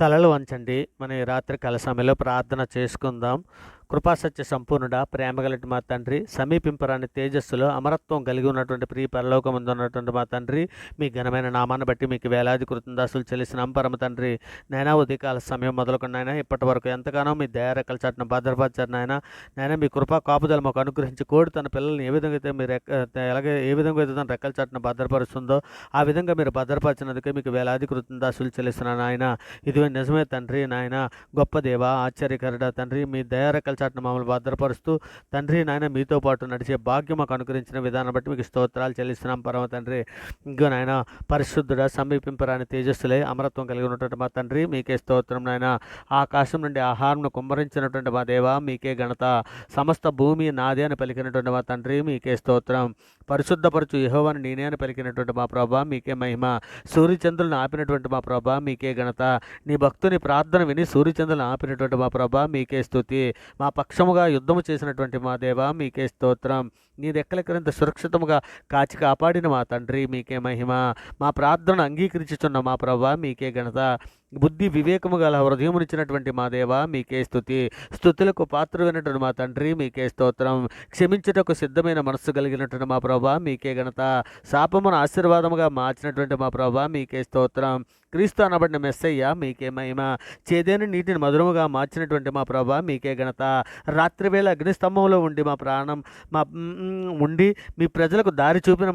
తలలు వంచండి. మన ఈ రాత్రి కాల సమయంలో ప్రార్థన చేసుకుందాం. కృపాసత్య సంపూర్ణుడా, ప్రేమగలటి మా తండ్రి, సమీపింపరాని తేజస్సులో అమరత్వం కలిగి ఉన్నటువంటి ప్రియ పరలోకమందు ఉన్నటువంటి మా తండ్రి, మీ ఘనమైన నామాన్ని బట్టి మీకు వేలాది కృతజ్ఞతాస్తులు చెల్లిస్తున్నాం పరమ తండ్రి. నాయనా ఉదయకాల సమయం మొదలుకొని నాయన ఇప్పటి వరకు ఎంతగానో మీ దయారెక్కల చాటున భద్రపరిచారు నాయన మీ కృపా కాపుదల మాకు అనుగ్రహించి కోడి తన పిల్లల్ని ఏ విధంగా అయితే మీరు ఏ విధంగా అయితే తన రెక్కల చాటున భద్రపరుస్తుందో ఆ విధంగా మీరు భద్రపరిచినందుకే మీకు వేలాది కృతజ్ఞతాస్తులు చెల్లిస్తున్నాను నాయన. ఇదివే నిజమే తండ్రి నాయన, గొప్ప దేవ, ఆశ్చర్యకరుడ తండ్రి, మీ దయారెక్కల చాటున మమ్మల్ని భద్రపరుస్తూ తండ్రి నాయన మీతో పాటు నడిచే భాగ్యం మాకు అనుగ్రహించిన విధానం బట్టి మీకు స్తోత్రాలు చెల్లిస్తున్నాం పరమ తండ్రి. ఇంకో నాయన పరిశుద్ధుడ, సమీపింపరాని తేజస్సులే అమరత్వం కలిగి ఉన్నటువంటి మా తండ్రి, మీకే స్తోత్రం నాయన. ఆకాశం నుండి ఆహారంను కుమ్మరించినటువంటి మా దేవ, మీకే ఘనత. సమస్త భూమి నాదే అని పలికినటువంటి మా తండ్రి, మీకే స్తోత్రం. పరిశుద్ధపరచు యెహోవాను నేనే అని పలికినటువంటి మా ప్రభా, మీకే మహిమ. సూర్యచంద్రులను ఆపినటువంటి మా ప్రభా, మీకే ఘనత. నీ భక్తుని ప్రార్థన విని సూర్యచంద్రులను ఆపినటువంటి మా ప్రభా, మీకే స్తుతి. మా పక్షముగా యుద్ధము చేసినటువంటి మా దేవా, మీకే స్తోత్రం. నీ రెక్కల క్రింద సురక్షితముగా కాచి కాపాడిన మా తండ్రి, మీకే మహిమ. మా ప్రార్థనను అంగీకరించుచున్న మా ప్రభా, మీకే ఘనత. బుద్ధి వివేకము గల హృదయమునిచ్చినటువంటి మా దేవా, మీకే స్తుతి. స్తుతులకు పాత్రుడైనటువంటి మా తండ్రి, మీకే స్తోత్రం. క్షమించుటకు సిద్ధమైన మనస్సు కలిగినటువంటి మా ప్రభా, మీకే ఘనత. శాపమును ఆశీర్వాదముగా మార్చినటువంటి మా ప్రభా, మీకే స్తోత్రం. క్రీస్తు అనబడిన మెస్సయ్య, మీకే మహిమ. చేదైన నీటిని మధురముగా మార్చినటువంటి మా ప్రభా, మీకే ఘనత. రాత్రివేళ అగ్నిస్తంభంలో ఉండి మా ప్రాణం మా ఉండి మీ ప్రజలకు దారి చూపిన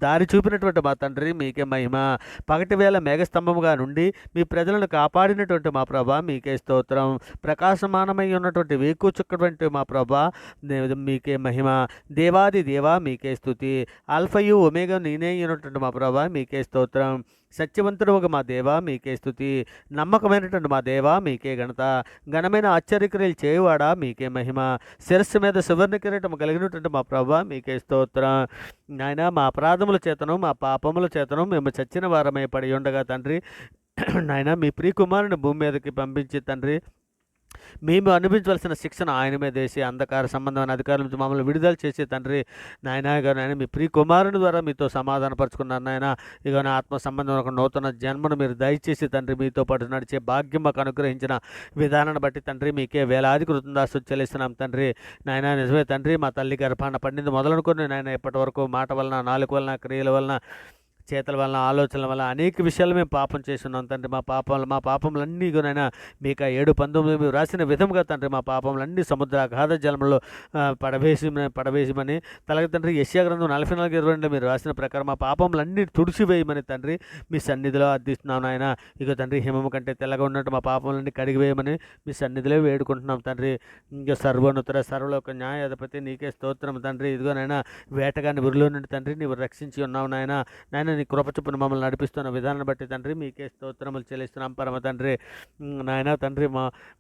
దారి చూపినటువంటి మా తండ్రి, మీకే మహిమ. పగటి వేళ మేఘస్తంభముగా నుండి మీ ప్రజలను కాపాడినటువంటి మా ప్రభా, మీకే స్తోత్రం. ప్రకాశమానమై ఉన్నటువంటి వేకుచుక్కటువంటి మా ప్రభా, మీకే మహిమ. దేవాది దేవా, మీకే స్తుతి. ఆల్ఫయు ఒమేగా నేనే అయినటువంటి మా ప్రభా, మీకే స్తోత్రం. సత్యవంతుడు ఒక మా దేవా, మీకే స్తుతి. నమ్మకమైనటువంటి మా దేవా, మీకే ఘనత. ఘనమైన ఆశ్చర్యక్రియలు చేయువాడా, మీకే మహిమ. శిరస్సు మీద సువర్ణ కిరీటం కలిగినటువంటి మా ప్రభా, మీకే స్తోత్రం. నాయన మా అపరాధముల చేతను మా పాపముల చేతను మేము చచ్చిన వారమై పడి ఉండగా తండ్రి నాయన మీ ప్రియకుమారుని భూమి మీదకి పంపించి తండ్రి మేము అనుభవించవలసిన శిక్షణ ఆయన మీద వేసి అంధకార సంబంధమైన అధికారుల నుంచి మమ్మల్ని విడుదల చేసి తండ్రి నాయన గారు నాయన మీ ప్రియ కుమారుని ద్వారా మీతో సమాధానపరుచుకున్నారు నాయన. ఇక నా ఆత్మ సంబంధం ఒక నూతన జన్మను మీరు దయచేసి తండ్రి మీతో పాటు నడిచే భాగ్యం మాకు అనుగ్రహించిన విధానాన్ని బట్టి తండ్రి మీకే వేలాది కృతజ్ఞతాస్తులు చెల్లిస్తున్నాం తండ్రి. నాయన నిజమే తండ్రి, మా తల్లి గర్భాన పండింది మొదలనుకుని నాయన ఇప్పటి వరకు మాట వలన, నాలుగు వలన, క్రియల వలన, చేతల వలన, ఆలోచనల వల్ల అనేక విషయాలు మేము పాపం చేస్తున్నాం తండ్రి. మా పాపములన్నీ కూడా మీకు 7:19 మీరు రాసిన విధముగా తండ్రి మా పాపములన్నీ సముద్ర అగాధ జలంలో పడవేసిమని తలకి తండ్రి యెషయా గ్రంథం 44:22 మీరు రాసిన ప్రకారం మా పాపములన్నీ తుడిచివేయమని తండ్రి మీ సన్నిధిలో అర్థిస్తున్నాం నాయన. ఇక తండ్రి హిమము కంటే తెల్లగా ఉన్నట్టు మా పాపములన్నీ కడిగివేయమని మీ సన్నిధిలో వేడుకుంటున్నాం తండ్రి. ఇంకా సర్వోన్నతుడ, సర్వలోక న్యాయాధిపతి నీకే స్తోత్రం తండ్రి. ఇదిగో నాయన వేటగాని ఉరిలో నుండి తండ్రి నీవు రక్షించి ఉన్నావు నాయన నీ కృప చొప్పున మమ్మల్ని నడిపిస్తున్న విధానాన్ని బట్టి తండ్రి మీకే స్తోత్రములు చెల్లిస్తున్నాం పరమ తండ్రి. నాయన తండ్రి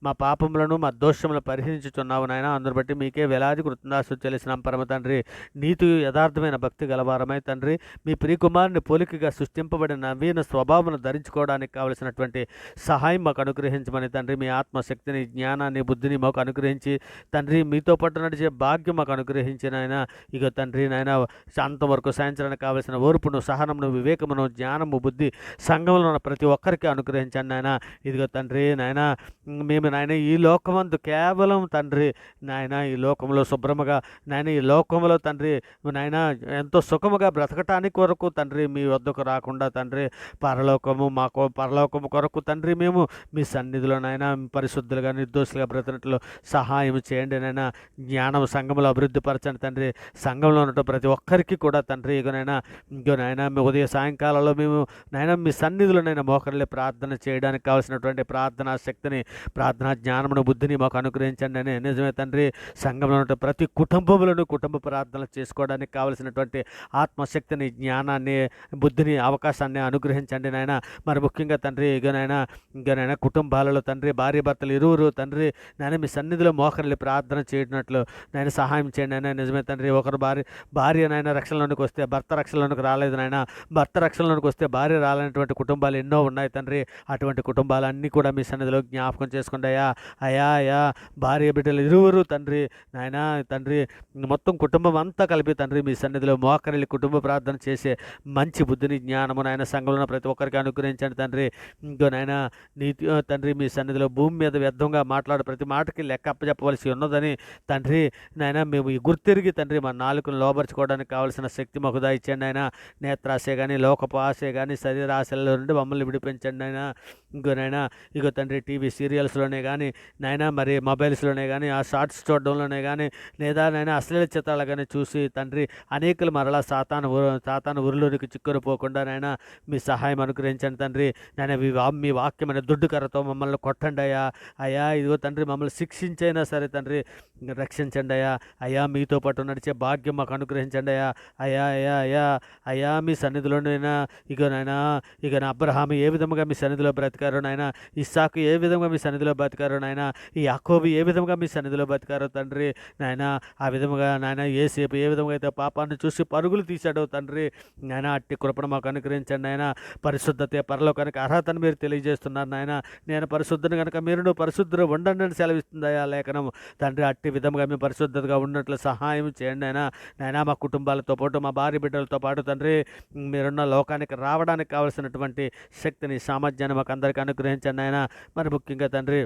మా పాపములను మా దోషములను పరిహరించుచున్నావు నాయన. అందరు బట్టి మీకే వేలాది కృతజ్ఞతాస్తుతులు చెల్లిస్తున్నాం పరమ తండ్రి. నీతి యథార్థమైన భక్తి గలవారమై తండ్రి మీ ప్రియకుమారుని పోలికగా సృష్టింపబడిన నవీన స్వభావమును ధరించుకోవడానికి కావలసినటువంటి సహాయం మాకు అనుగ్రహించమని తండ్రి మీ ఆత్మశక్తిని, జ్ఞానాన్ని, బుద్ధిని మాకు అనుగ్రహించి తండ్రి మీతో పాటు నడిచే భాగ్యం మాకు అనుగ్రహించిన ఆయన. ఇక తండ్రి నాయన అంతవరకు సాయంత్రానికి కావలసిన ఓర్పును, సహనమును, వివేకమును, జ్ఞానము, బుద్ధి సంఘంలో ఉన్న ప్రతి ఒక్కరికి అనుగ్రహించండి నాయన. ఇదిగో తండ్రి నాయన మేము నాయన ఈ లోకమందు కేవలం తండ్రి నాయన ఈ లోకంలో శుభ్రముగా నాయన ఈ లోకంలో తండ్రి నాయన ఎంతో సుఖముగా బ్రతకటానికి కొరకు తండ్రి మీ వద్దకు రాకుండా తండ్రి పరలోకము కొరకు తండ్రి మేము మీ సన్నిధిలో నాయన పరిశుద్ధులుగా, నిర్దోషులుగా బ్రతినట్లు సహాయం చేయండి నాయన. జ్ఞానం సంఘంలో అభివృద్ధి పరచండి తండ్రి. సంఘంలో ఉన్న ప్రతి ఒక్కరికి కూడా తండ్రి ఇంకో నాయన మీ ఉదయ సాయంకాలంలో మేము నాయన మీ సన్నిధిలో మోకరిల్లి ప్రార్థన చేయడానికి కావాల్సినటువంటి ప్రార్థనా శక్తిని, ప్రార్థనా జ్ఞానమును, బుద్ధిని మాకు అనుగ్రహించండి అని. నిజమే తండ్రి, సంఘంలో ఉన్న ప్రతి కుటుంబములను కుటుంబ ప్రార్థనలు చేసుకోవడానికి కావలసినటువంటి ఆత్మశక్తిని, జ్ఞానాన్ని, బుద్ధిని, అవకాశాన్ని అనుగ్రహించండి నాయన. మరి ముఖ్యంగా తండ్రి ఇంకనైనా కుటుంబాలలో తండ్రి భార్య భర్తలు ఇరువురు తండ్రి నాయన మీ సన్నిధిలో మోకరిల్లి ప్రార్థన చేయనట్లు నాయన సహాయం చేయండి నాయన. నిజమే తండ్రి, ఒకరు భార్య నాయన రక్షణలోనికి వస్తే భర్త రక్షణలోనికి రాలేదు నాయన, భర్త రక్షణలోనికి వస్తే భార్య రాలనేటువంటి కుటుంబాలు ఎన్నో ఉన్నాయి తండ్రి. అటువంటి కుటుంబాలన్నీ కూడా మీ సన్నిధిలో జ్ఞాపకం చేసుకోండి అయ్యా. అయ్యా అయ్యా భార్య బిడ్డలు ఇరువురు తండ్రి నాయనా తండ్రి మొత్తం కుటుంబం అంతా కలిపి తండ్రి మీ సన్నిధిలో మోకరిల్లి కుటుంబ ప్రార్థన చేసే మంచి బుద్ధిని జ్ఞానము నాయన సంఘంలో ఉన్న ప్రతి ఒక్కరికి అనుగ్రహించండి తండ్రి. ఇంకో నాయన నీతి తండ్రి మీ సన్నిధిలో భూమి మీద వ్యర్థంగా మాట్లాడు ప్రతి మాటకి లెక్క అప్పచెప్పవలసి ఉన్నదని తండ్రి నాయన మేము ఈ గుర్తిరిగి తండ్రి మా నాలుకను లోపరుచుకోవడానికి కావాల్సిన శక్తి మాకు దయచేయండి ఆయన. నేత్రాశే కానీ లోకపు ఆశే కానీ శరీర ఆశల నుండి మమ్మల్ని విడిపించండి ఆయన. ఇంకోనైనా ఇగో తండ్రి టీవీ సీరియల్స్లోనే కానీ నాయన మరి మొబైల్స్లోనే కానీ ఆ షార్ట్స్ చూడడంలోనే కానీ లేదా నాయన అశ్లీల చిత్రాలు కానీ చూసి తండ్రి అనేకులు మరలా సాతాను ఉరులోనికి చిక్కుని పోకుండా నాయన మీ సహాయం అనుగ్రహించండి తండ్రి. నాయన మీ వాక్యమైన దుడ్డు కర్రతో మమ్మల్ని కొట్టండి అయ్యా. అయ్యా ఇదిగో తండ్రి మమ్మల్ని శిక్షించైనా సరే తండ్రి రక్షించండి అయ్యా. అయ్యా మీతో పాటు నడిచే భాగ్యం మాకు అనుగ్రహించండి అయ్యా. అయ్యా అయ్యా అయ్యా అయ్యా మీ సన్నిధిలోనైనా ఇక నాయనా ఇక నా అబ్రహాము ఏ విధముగా మీ సన్నిధిలో బ్రతికారో నాయన, ఇస్సాకు ఏ విధంగా మీ సన్నిధిలో బ్రతికారో నాయన, ఈ యాకోబు ఏ విధంగా మీ సన్నిధిలో బ్రతికారో తండ్రి నాయన, ఆ విధముగా నాయన యేసేపు ఏ విధంగా అయితే పాపాన్ని చూసి పరుగులు తీశాడో తండ్రి నాయన అట్టి కృపను మాకు అనుగ్రహించండి నాయన. పరిశుద్ధతే పరలోకానికి అర్హతను మీరు తెలియజేస్తున్నారు నాయన. నేను పరిశుద్ధను కనుక మీరు పరిశుద్ధులు ఉండండి అని సెలవిస్తుందయా లేఖనం తండ్రి. అట్టి విధంగా మేము పరిశుద్ధతగా ఉన్నట్లు సహాయం చేయండి నాయన. నాయన మా కుటుంబాలతో పాటు మా భార్య బిడ్డలతో పాటు తండ్రి మీరున్న లోకానికి రావడానికి కావలసినటువంటి శక్తిని సామర్థ్యాన్ని మాకు అందరికీ అనుగ్రహించండి నాయన. మరి ముఖ్యంగా తండ్రి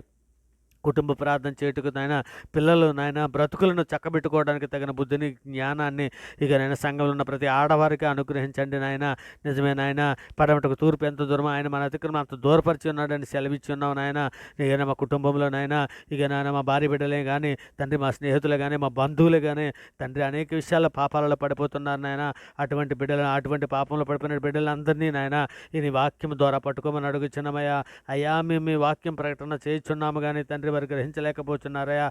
కుటుంబ ప్రార్థన చేయుటకు నాయన పిల్లలు నాయన బ్రతుకులను చక్కబెట్టుకోవడానికి తగిన బుద్ధిని జ్ఞానాన్ని ఇక నాయన సంఘంలో ఉన్న ప్రతి ఆడవారికి అనుగ్రహించండి నాయన. నిజమే నాయన పడమటకు తూర్పు ఎంత దూరం ఆయన మన అతిక్రమం అంత దూరపరిచి ఉన్నాడని సెలవిచ్చి ఉన్నావు నాయన. ఇక మా కుటుంబంలో నాయన ఇక నాయన మా భార్య బిడ్డలే కానీ తండ్రి మా స్నేహితులే కానీ మా బంధువులే కానీ తండ్రి అనేక విషయాల పాపాలలో పడిపోతున్నారు నాయన. అటువంటి పాపంలో పడిపోయిన బిడ్డలందరినీ నాయన ఈ వాక్యం ద్వారా పట్టుకోమని అడుగుచున్నామయ్యా. అయ్యా మేము మీ వాక్యం ప్రకటన చేయుచున్నాము కానీ తండ్రి వారు గ్రహించలేకపోతున్నారయ్యా.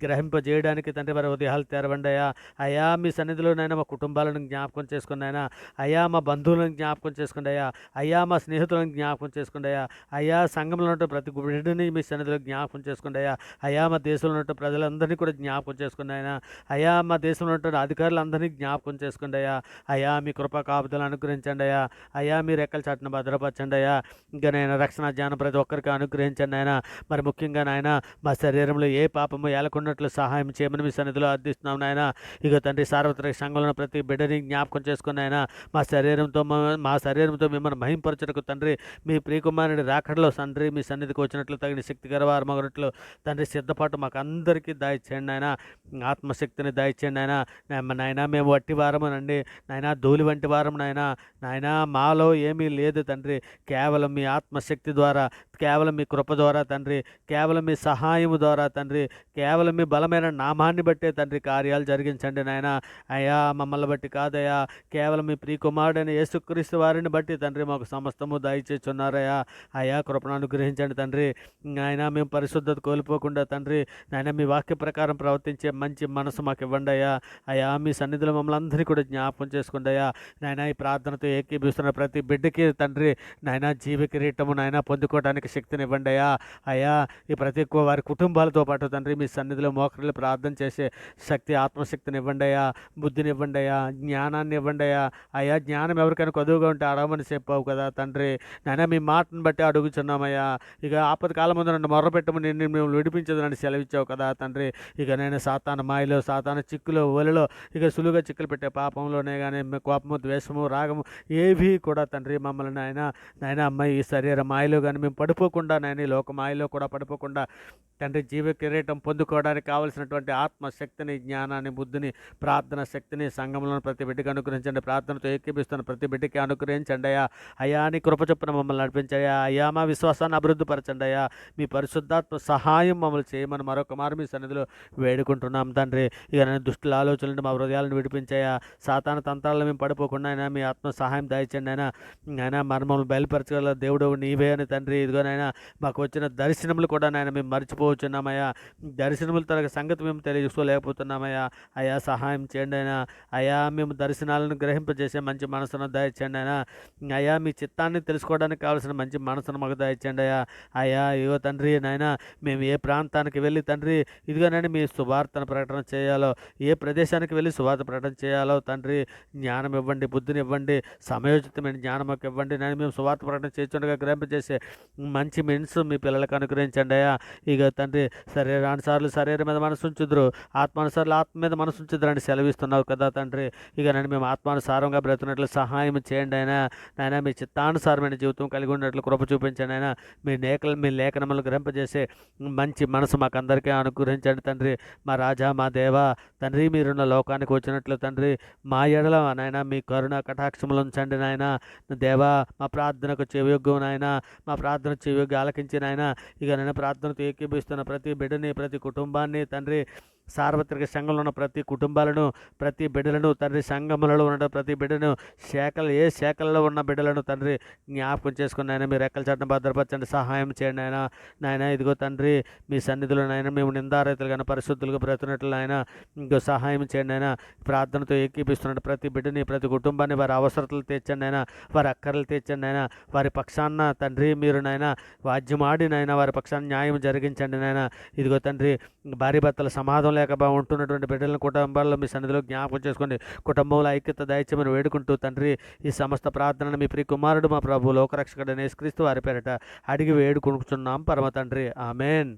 గ్రహింపజేయడానికి తండ్రి వారి ఉదయాలు తెరవండి అయ్యా. అయ్యా మీ సన్నిధిలోనైనా మా కుటుంబాలను జ్ఞాపకం చేసుకున్నాయినా. అయ్యా మా బంధువులను జ్ఞాపకం చేసుకుండి అయ్యా. అయ్యా మా స్నేహితులను జ్ఞాపకం చేసుకుండి అయ్యా. అయ్యా సంఘంలో ఉన్న ప్రతి బిడ్డని మీ సన్నిధిలో జ్ఞాపకం చేసుకుండి అయ్యా. అయ్యా మా దేశంలో ఉన్న ప్రజలందరినీ కూడా జ్ఞాపకం చేసుకుని అయినా. అయ్యా మా దేశంలో ఉన్న అధికారులందరినీ జ్ఞాపకం చేసుకుండి అయ్యా. అయ్యా మీ కృపా కాపుదలు అనుగ్రహించండి అయ్యా. అయ్యా మీ రెక్కల చాటును భద్రపరచండి అయ్యా. ఇంకా నేను రక్షణ జ్ఞానం ప్రతి ఒక్కరికి అనుగ్రహించండి ఆయన. మరి ముఖ్యంగా నాయన మా శరీరంలో ఏ పాపము ఏలకున్నట్లు సహాయం చేయమని మీ సన్నిధిలో అర్థిస్తున్నాం నాయన. ఇక తండ్రి సార్వత్రిక సంఘంలో ప్రతి బిడ్డని జ్ఞాపకం చేసుకుని ఆయన మా శరీరంతో మిమ్మల్ని మహింపరచడానికి తండ్రి మీ ప్రియకుమారుడి రాకడలో తండ్రి మీ సన్నిధికి వచ్చినట్లు తగిన శక్తికర వారమగినట్లు తండ్రి సిద్ధపాటు మాకు అందరికీ దయచేయండి ఆయన. ఆత్మశక్తిని దయచేయండి ఆయన. నాయన మేము వట్టి వారమునండి నాయన, ధూళి వంటి వారం నాయన మాలో ఏమీ లేదు తండ్రి. కేవలం మీ ఆత్మశక్తి ద్వారా, కేవలం మీ కృప ద్వారా తండ్రి, కేవలం మీ సహాయము ద్వారా తండ్రి, కేవలం మీ బలమైన నామాన్ని బట్టే తండ్రి కార్యాలు జరిగించండి నాయన. అయ్యా మమ్మల్ని బట్టి కాదయ్యా, కేవలం మీ ప్రియకుమారుడైన యేసుక్రీస్తు వారిని బట్టి తండ్రి మాకు సమస్తము దయచేస్తున్నారయ్యా. అయ్యా కృపను అనుగ్రహించండి తండ్రి. ఆయన మేము పరిశుద్ధత కోల్పోకుండా తండ్రి నాయన మీ వాక్య ప్రకారం ప్రవర్తించే మంచి మనసు మాకు ఇవ్వండి అయ్యా. అయ్యా మీ సన్నిధిలో మమ్మల్ని అందరినీ కూడా జ్ఞాపకం చేసుకోండి అయ్యా. నాయన ఈ ప్రార్థనతో ఏకీభిస్తున్న ప్రతి బిడ్డకి తండ్రి నాయన జీవ కిరీటము నాయన పొందుకోవడానికి శక్తిని ఇవ్వండి అయ్యా. అయ్యా ఈ ప్రతి వారి కుటుంబాలతో పాటు తండ్రి మీ సన్నిధిలో మోకరిల్లి ప్రార్థన చేసే శక్తి, ఆత్మశక్తిని ఇవ్వండి అయ్యా. బుద్ధిని ఇవ్వండి అయ్యా. జ్ఞానాన్ని ఇవ్వండి అయ్యా. అయ్యా జ్ఞానం ఎవరికైనా కొదువుగా ఉంటే అడగమని చెప్పావు కదా తండ్రి నాయన. మీ మాటను బట్టి అడుగుచున్నామయ్యా. ఇక ఆపద కాలం ముందు నన్ను మొర్రపెట్టమని నిన్ను మేము విడిపించదని సెలవిచ్చావు కదా తండ్రి. ఇక నేను సాతాను మాయలో, సాతాను చిక్కులో, ఒలిలో ఇక సులువుగా చిక్కులు పెట్టే పాపంలోనే కానీ కోపము, ద్వేషము, రాగము ఏవి కూడా తండ్రి మమ్మల్ని నాయన అమ్మాయి ఈ శరీర మాయలో కానీ మేము పడిపోకుండా నాయన ఈ లోక మాయలో కూడా పడిపోకుండా తండ్రి జీవ కిరీటం పొందుకోవడానికి కావలసినటువంటి ఆత్మశక్తిని, జ్ఞానాన్ని, బుద్ధిని, ప్రార్థన శక్తిని సంఘంలో ప్రతి బిడ్డకి అనుగ్రహించండి. ప్రార్థనతో ఏకీపిస్తున్న ప్రతి బిడ్డకి అనుగ్రహించండి అయ్యా. అయ్యా నీ కృప చొప్పున మమ్మల్ని నడిపించయ్యా. అయ్యా మా విశ్వాసాన్ని అభివృద్ధిపరచండి అయ్యా. మీ పరిశుద్ధాత్మ సహాయం మమ్మల్ని చేయమని మరొక మారు మీ సన్నిధిలో వేడుకుంటున్నాం తండ్రి. ఇక నేను దుష్టుల ఆలోచనలు మా హృదయాలను విడిపించాయా. సాతాను తంత్రాలను మేము పడిపోకుండా అయినా మీ ఆత్మ సహాయం దయచండి అయినా మమ్మల్ని బయలుపరచగల దేవుడు నీవే అని తండ్రి. ఇదిగోనైనా మాకు వచ్చిన దర్శనములు కూడా నాయన మేము మర్చిపో వేడుకోవచ్చున్నామయ్యా. దర్శనములు తరగ సంగతి మేము తెలియజేసుకోలేకపోతున్నామయ్యా. అయ్యా సహాయం చేయండి అయినా. అయ్యా మేము దర్శనాలను గ్రహింపజేసే మంచి మనసును దయచేయండి అయినా. అయ్యా మీ చిత్తాన్ని తెలుసుకోవడానికి కావాల్సిన మంచి మనసును మాకు దయచేయండి అయ్యా. అయ్యా ఇగో తండ్రి నాయన మేము ఏ ప్రాంతానికి వెళ్ళి తండ్రి ఇదిగోనండి మీ సువార్తను ప్రకటన చేయాలో, ఏ ప్రదేశానికి వెళ్ళి సువార్త ప్రకటన చేయాలో తండ్రి జ్ఞానం ఇవ్వండి, బుద్ధిని ఇవ్వండి, సమయోచితమైన జ్ఞానం మాకు ఇవ్వండి. నేను మేము సువార్త ప్రకటన చేస్తుండగా గ్రహింపజేసే మంచి మనసు మీ పిల్లలకు అనుగ్రహించండి అయ్యా. ఇక తండ్రి శరీరానుసార్లు శరీరం మీద మనసు ఉంచుదురు, ఆత్మానుసార్లు ఆత్మ మీద మనసు ఉంచుదురు అని సెలవిస్తున్నావు కదా తండ్రి. ఇక నన్ను మేము ఆత్మానుసారంగా బ్రతుకున్నట్లు సహాయం చేయండి అయినా. నాయన మీ చిత్తానుసారమైన జీవితం కలిగి ఉన్నట్లు కృప చూపించండి అయినా. మీ లేఖనములు గ్రహింపజేసే మంచి మనసు మాకు అందరికీ అనుగ్రహించండి తండ్రి. మా రాజా మా దేవా తండ్రి మీరున్న లోకానికి వచ్చినట్లు తండ్రి మా ఎడల నాయన మీ కరుణ కటాక్షములు ఉంచండి నాయన. దేవా మా ప్రార్థనకు చెవియొగ్గు నాయన, మా ప్రార్థన చెవియొగ్గు ఆలకించి నాయన. ఇక నేను ప్రార్థనతో ఏకీభిస్తున్న ప్రతి బిడ్డని, ప్రతి కుటుంబాన్ని తండ్రి, సార్వత్రిక సంఘంలో ఉన్న ప్రతి కుటుంబాలను, ప్రతి బిడ్డలను తండ్రి, సంఘములలో ఉన్న ప్రతి బిడ్డను, ఏ శాఖల్లో ఉన్న బిడ్డలను తండ్రి జ్ఞాపకం చేసుకుని నాయన మీరు రెక్కల చాటున భద్రపరచండి, సహాయం చేయండి ఆయన. నాయన ఇదిగో తండ్రి మీ సన్నిధిలో నాయన మేము నిందారహితులుగా పరిశుద్ధులుగా బ్రతుకున్నట్లు నాయన ఇంకో సహాయం చేయండి ఆయన. ప్రార్థనతో ఏకీపిస్తున్న ప్రతి బిడ్డని, ప్రతి కుటుంబాన్ని వారి అవసరతలు తీర్చండి ఆయన, వారి అక్కర్లు తీర్చండి ఆయన. వారి పక్షాన తండ్రి మీరు నాయన వాద్యమాడి నాయన వారి పక్షాన్ని న్యాయం జరిగించండి నాయన. ఇదిగో తండ్రి భార్య భర్తల సమాధానం లేక ఉంటున్నటువంటి బిడ్డలను కుటుంబాల్లో మీ సన్నిధిలో జ్ఞాపకం చేసుకోండి, కుటుంబంలో ఐక్యత దయచేయమని వేడుకుంటూ తండ్రి ఈ సమస్త ప్రార్థనను మీ ప్రియ కుమారుడు మా ప్రభు లోకరక్షకుడైన యేసుక్రీస్తు వారి పేరట అడిగి వేడుకుంటున్నాం పరమ తండ్రి. ఆమెన్.